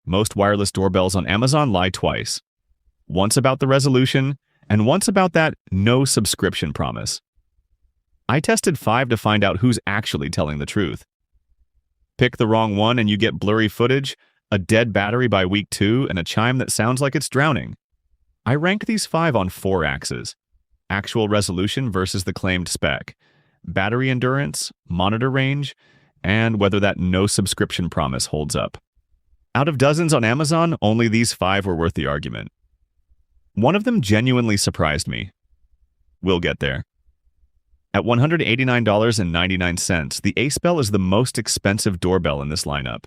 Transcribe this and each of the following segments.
Most wireless doorbells on Amazon lie twice. Once about the resolution, and once about that no subscription promise. I tested 5 to find out who's actually telling the truth. Pick the wrong one and you get blurry footage, a dead battery by week 2, and a chime that sounds like it's drowning. I rank these 5 on 4 axes: actual resolution versus the claimed spec, battery endurance, monitor range, and whether that no subscription promise holds up. Out of dozens on Amazon, only these 5 were worth the argument. One of them genuinely surprised me. We'll get there. At $189.99, the Ace Bell is the most expensive doorbell in this lineup.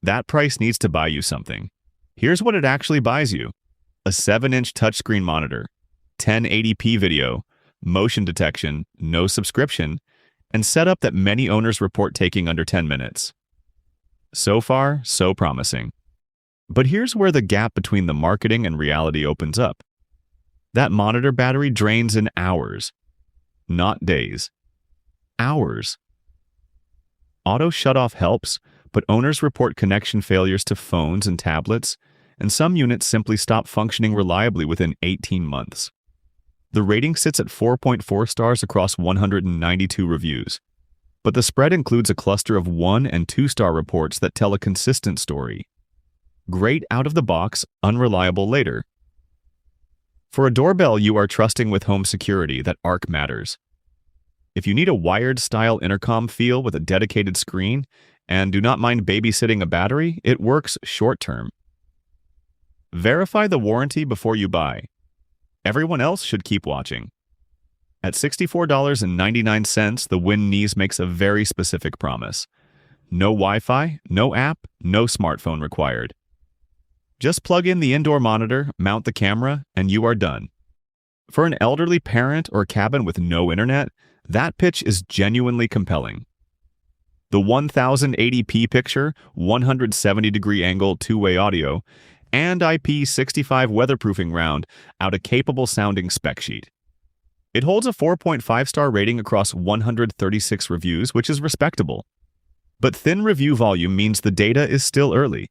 That price needs to buy you something. Here's what it actually buys you: a 7-inch touchscreen monitor, 1080p video, motion detection, no subscription, and setup that many owners report taking under 10 minutes. So far, so promising. But here's where the gap between the marketing and reality opens up. That monitor battery drains in hours, not days. Hours. Auto shutoff helps, but owners report connection failures to phones and tablets, and some units simply stop functioning reliably within 18 months. The rating sits at 4.4 stars across 192 reviews, but the spread includes a cluster of 1- and 2-star reports that tell a consistent story. Great out of the box, unreliable later. For a doorbell you are trusting with home security, that arc matters. If you need a wired-style intercom feel with a dedicated screen and do not mind babysitting a battery, it works short-term. Verify the warranty before you buy. Everyone else should keep watching. At $64.99, the Windnesis makes a very specific promise. No Wi-Fi, no app, no smartphone required. Just plug in the indoor monitor, mount the camera, and you are done. For an elderly parent or cabin with no internet, that pitch is genuinely compelling. The 1080p picture, 170-degree angle two-way audio, and IP65 weatherproofing round out a capable-sounding spec sheet. It holds a 4.5-star rating across 136 reviews, which is respectable. But thin review volume means the data is still early.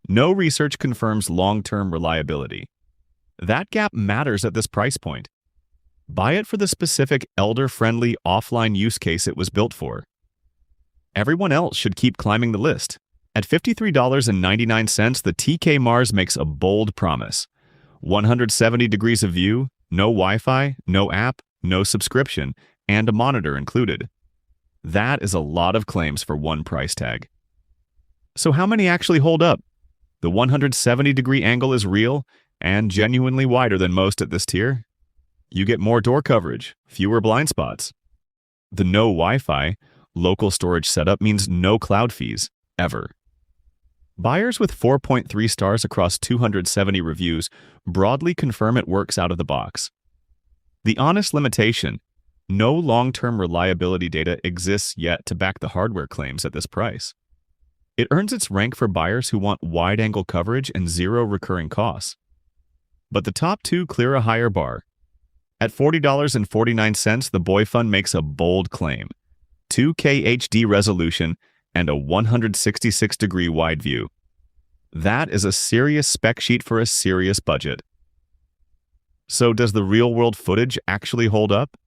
No research confirms long-term reliability. That gap matters at this price point. Buy it for the specific elder-friendly offline use case it was built for. Everyone else should keep climbing the list. At $53.99, the TK Mars makes a bold promise. 170 degrees of view, no Wi-Fi, no app, no subscription, and a monitor included. That is a lot of claims for one price tag. So how many actually hold up? The 170-degree angle is real and genuinely wider than most at this tier. You get more door coverage, fewer blind spots. The no Wi-Fi, local storage setup means no cloud fees, ever. Buyers with 4.3 stars across 270 reviews broadly confirm it works out of the box. The honest limitation: no long-term reliability data exists yet to back the hardware claims at this price. It earns its rank for buyers who want wide-angle coverage and zero recurring costs. But the top 2 clear a higher bar. At $40.49, the Boy Fun makes a bold claim: 2K HD resolution and a 166-degree wide view. That is a serious spec sheet for a serious budget. So does the real-world footage actually hold up?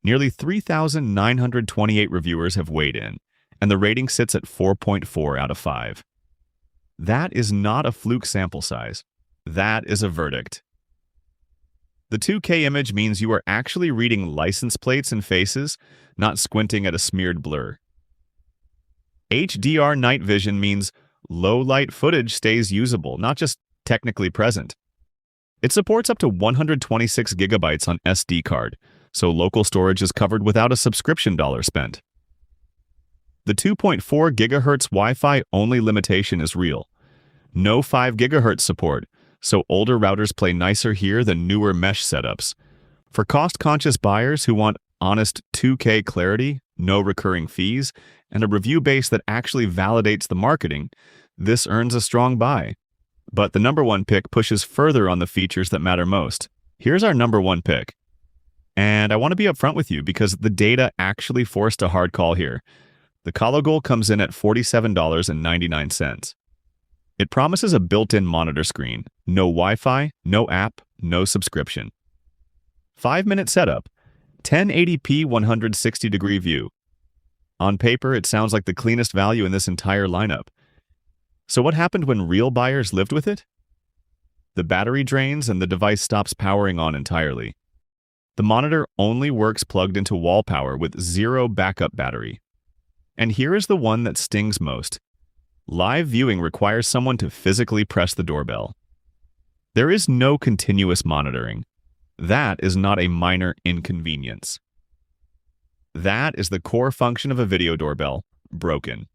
Nearly 3,928 reviewers have weighed in, and the rating sits at 4.4 out of 5. That is not a fluke sample size. That is a verdict. The 2K image means you are actually reading license plates and faces, not squinting at a smeared blur. HDR night vision means low-light footage stays usable, not just technically present. It supports up to 126 gigabytes on SD card, so local storage is covered without a subscription dollar spent. The 2.4 GHz Wi-Fi only limitation is real. No 5 GHz support, so older routers play nicer here than newer mesh setups. For cost-conscious buyers who want honest 2K clarity, no recurring fees, and a review base that actually validates the marketing, this earns a strong buy. But the number 1 pick pushes further on the features that matter most. Here's our number 1 pick. And I want to be upfront with you because the data actually forced a hard call here. The Collogal comes in at $47.99. It promises a built-in monitor screen, no Wi-Fi, no app, no subscription. 5-minute setup, 1080p 160-degree view. On paper, it sounds like the cleanest value in this entire lineup. So what happened when real buyers lived with it? The battery drains and the device stops powering on entirely. The monitor only works plugged into wall power with zero backup battery. And here is the one that stings most. Live viewing requires someone to physically press the doorbell. There is no continuous monitoring. That is not a minor inconvenience. That is the core function of a video doorbell, broken.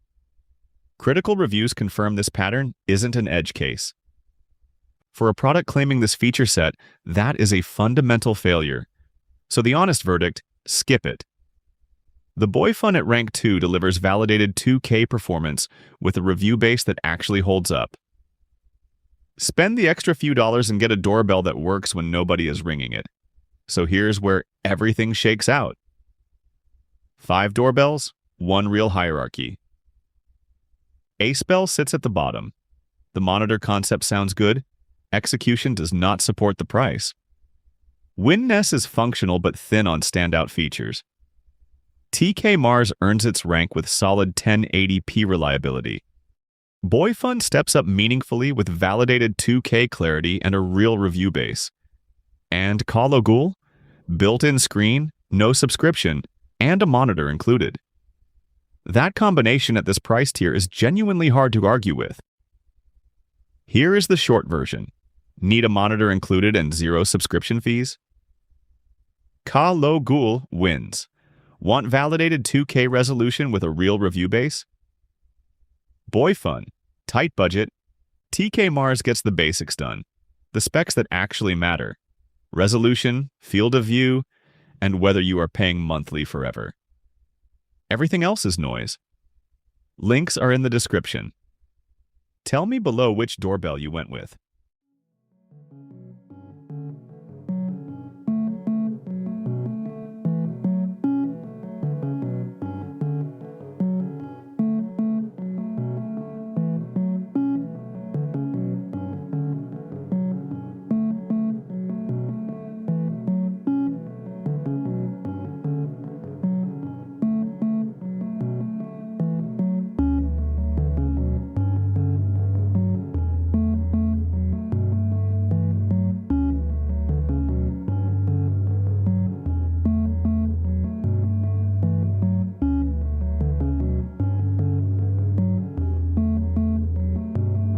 Critical reviews confirm this pattern isn't an edge case. For a product claiming this feature set, that is a fundamental failure. So the honest verdict, skip it. The Boyfun at rank 2 delivers validated 2K performance with a review base that actually holds up. Spend the extra few dollars and get a doorbell that works when nobody is ringing it. So here's where everything shakes out. 5 doorbells, 1 real hierarchy. Acebell sits at the bottom. The monitor concept sounds good. Execution does not support the price. Windnesis is functional but thin on standout features. TK Mars earns its rank with solid 1080p reliability. Boyfun steps up meaningfully with validated 2K clarity and a real review base. And Collogal, built-in screen, no subscription, and a monitor included. That combination at this price tier is genuinely hard to argue with. Here is the short version. Need a monitor included and zero subscription fees? Collogal wins. Want validated 2K resolution with a real review base? Boyfun, tight budget. TK Mars gets the basics done. The specs that actually matter. Resolution, field of view, and whether you are paying monthly forever. Everything else is noise. Links are in the description. Tell me below which doorbell you went with.